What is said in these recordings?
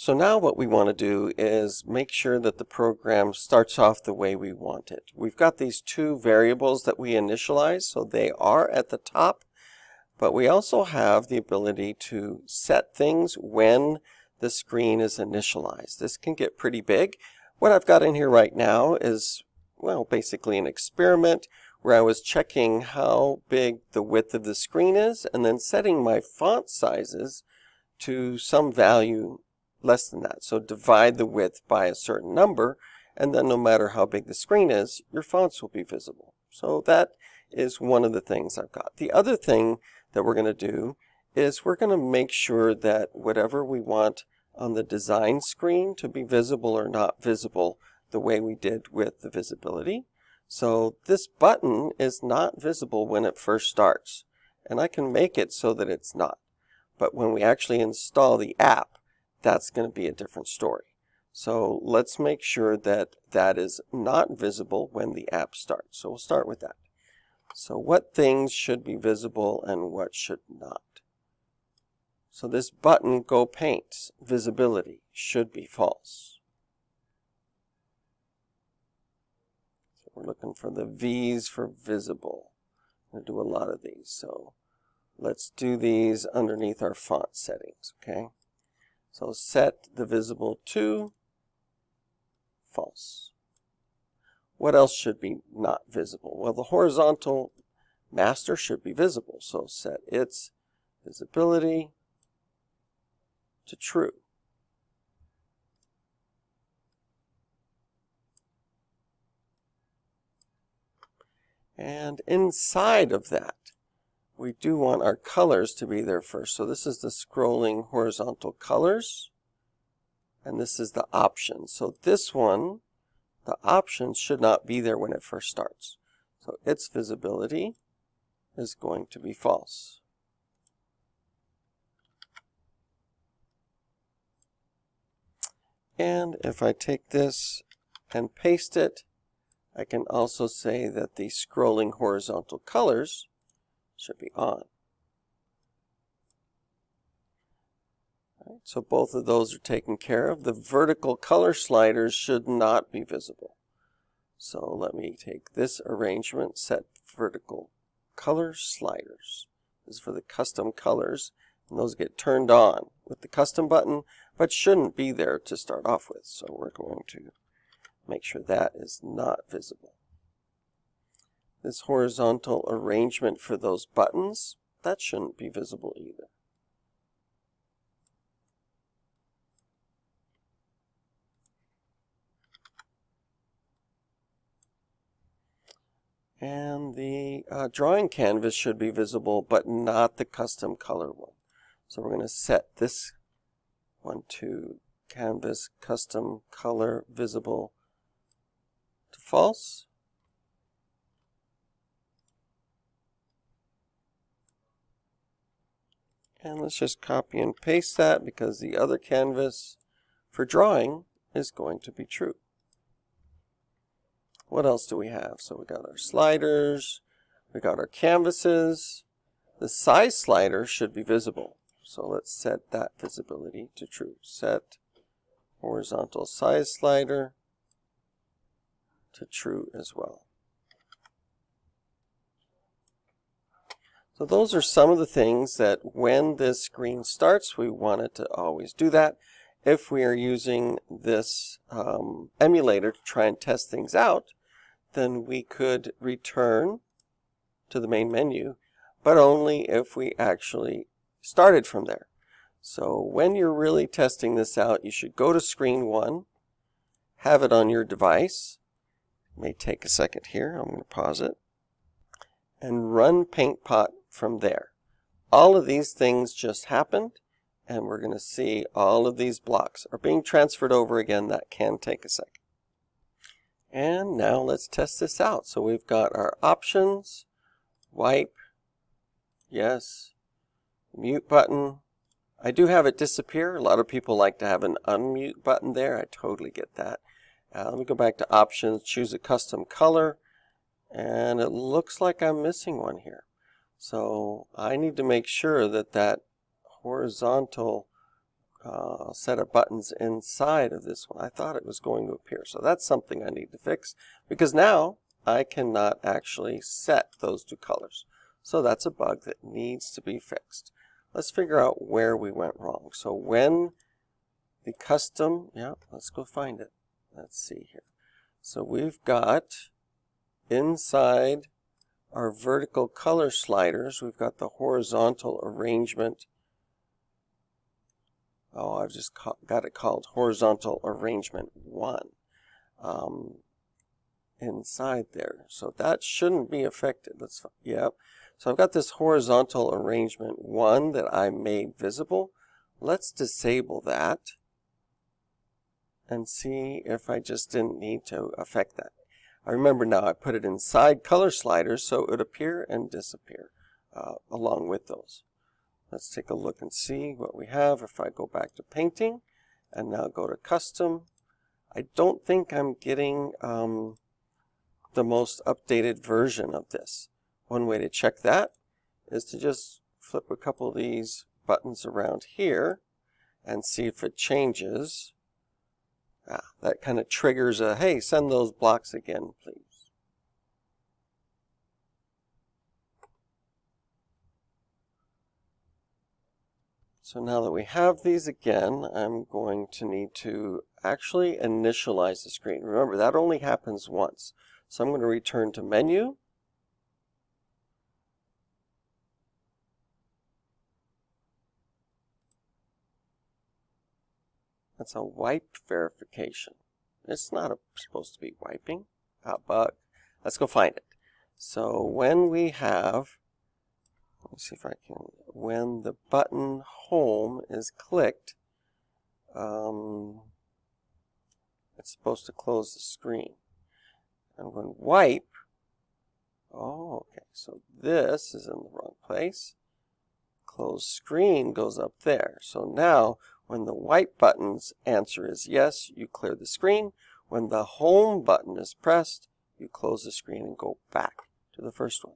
So now what we want to do is make sure that the program starts off the way we want it. We've got these two variables that we initialize, so they are at the top, but we also have the ability to set things when the screen is initialized. This can get pretty big. What I've got in here right now is, well, basically an experiment where I was checking how big the width of the screen is and then setting my font sizes to some value less than that. So divide the width by a certain number, and then no matter how big the screen is, your fonts will be visible. So that is one of the things I've got. The other thing that we're going to do is we're going to make sure that whatever we want on the design screen to be visible or not visible the way we did with the visibility. So this button is not visible when it first starts, and I can make it so that it's not. But when we actually install the app, that's going to be a different story. So let's make sure that that is not visible when the app starts. So we'll start with that. So what things should be visible and what should not? So this button, Go Paint, visibility, should be false. So we're looking for the V's for visible. I'm going to do a lot of these. So let's do these underneath our font settings, okay? So set the visible to false. What else should be not visible? Well, the horizontal master should be visible. So set its visibility to true. And inside of that, we do want our colors to be there first. So this is the scrolling horizontal colors, and this is the options. So this one, the options should not be there when it first starts. So its visibility is going to be false. And if I take this and paste it, I can also say that the scrolling horizontal colors should be on. Right, so both of those are taken care of. The vertical color sliders should not be visible. So let me take this arrangement, set vertical color sliders. This is for the custom colors, and those get turned on with the custom button, but shouldn't be there to start off with. So we're going to make sure that is not visible. This horizontal arrangement for those buttons, that shouldn't be visible either. And the drawing canvas should be visible, but not the custom color one. So we're going to set this one to canvas custom color visible to false. And let's just copy and paste that because the other canvas for drawing is going to be true. What else do we have? So we got our sliders, we got our canvases. The size slider should be visible. So let's set that visibility to true. Set horizontal size slider to true as well. So those are some of the things that when this screen starts, we want it to always do that. If we are using this emulator to try and test things out, then we could return to the main menu, but only if we actually started from there. So when you're really testing this out, you should go to screen 1, have it on your device. It may take a second here. I'm going to pause it. And run PaintPot from there. All of these things just happened, and we're going to see all of these blocks are being transferred over again. That can take a second. And now let's test this out. So we've got our options, wipe, yes, mute button. I do have it disappear. A lot of people like to have an unmute button there. I totally get that. Let me go back to options, choose a custom color, and it looks like I'm missing one here. So I need to make sure that that horizontal set of buttons inside of this one. I thought it was going to appear. So that's something I need to fix, because now I cannot actually set those two colors. So that's a bug that needs to be fixed. Let's figure out where we went wrong. So when the custom, let's go find it. Let's see here. So we've got inside our vertical color sliders, we've got the horizontal arrangement. Oh, I've just got it called horizontal arrangement 1 inside there. So that shouldn't be affected. So I've got this horizontal arrangement 1 that I made visible. Let's disable that and see if I just didn't need to affect that. I remember now I put it inside color sliders so it would appear and disappear along with those. Let's take a look and see what we have. If I go back to painting and now go to custom, I don't think I'm getting the most updated version of this. One way to check that is to just flip a couple of these buttons around here and see if it changes. That kind of triggers a, hey, send those blocks again, please. So now that we have these again, I'm going to need to actually initialize the screen. Remember, that only happens once. So I'm going to return to menu. That's a wipe verification. It's not supposed to be wiping. Bug. Let's go find it. So when we have, let me see if I can, when the button home is clicked, it's supposed to close the screen. I'm going to wipe. Oh, okay. So this is in the wrong place. Close screen goes up there. So now, when the wipe button's answer is yes, you clear the screen. When the home button is pressed, you close the screen and go back to the first one.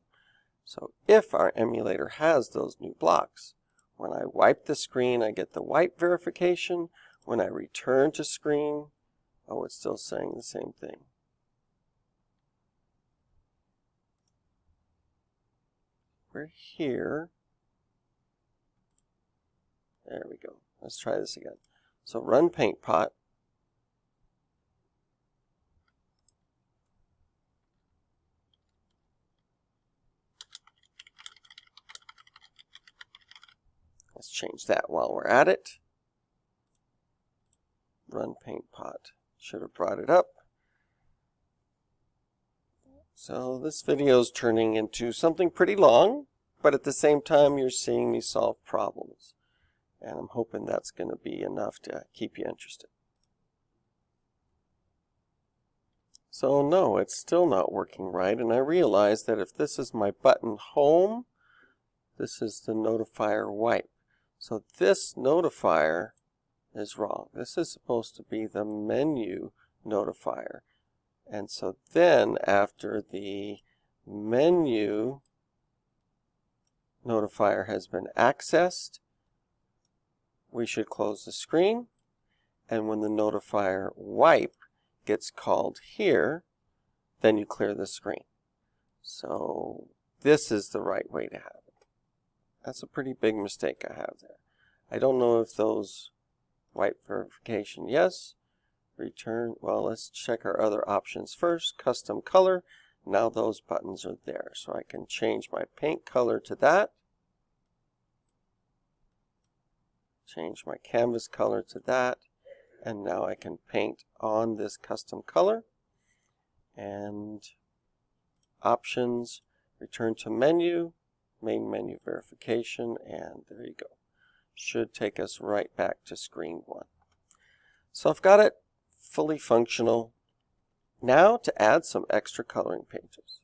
So if our emulator has those new blocks, when I wipe the screen, I get the wipe verification. When I return to screen, oh, it's still saying the same thing. We're here. There we go. Let's try this again. So run PaintPot. Let's change that while we're at it. Run PaintPot. Should have brought it up. So this video is turning into something pretty long, but at the same time you're seeing me solve problems. And I'm hoping that's going to be enough to keep you interested. So no, it's still not working right, and I realize that if this is my button home, this is the notifier wipe. So this notifier is wrong. This is supposed to be the menu notifier. And so then after the menu notifier has been accessed, we should close the screen. And when the notifier wipe gets called here, then you clear the screen. So this is the right way to have it. That's a pretty big mistake I have there. I don't know if those wipe verification, yes. Return, well, let's check our other options first. Custom color. Now those buttons are there. So I can change my paint color to that. Change my canvas color to that. And now I can paint on this custom color. And options, return to menu, main menu verification, and there you go. Should take us right back to screen 1. So I've got it fully functional. Now to add some extra coloring pages.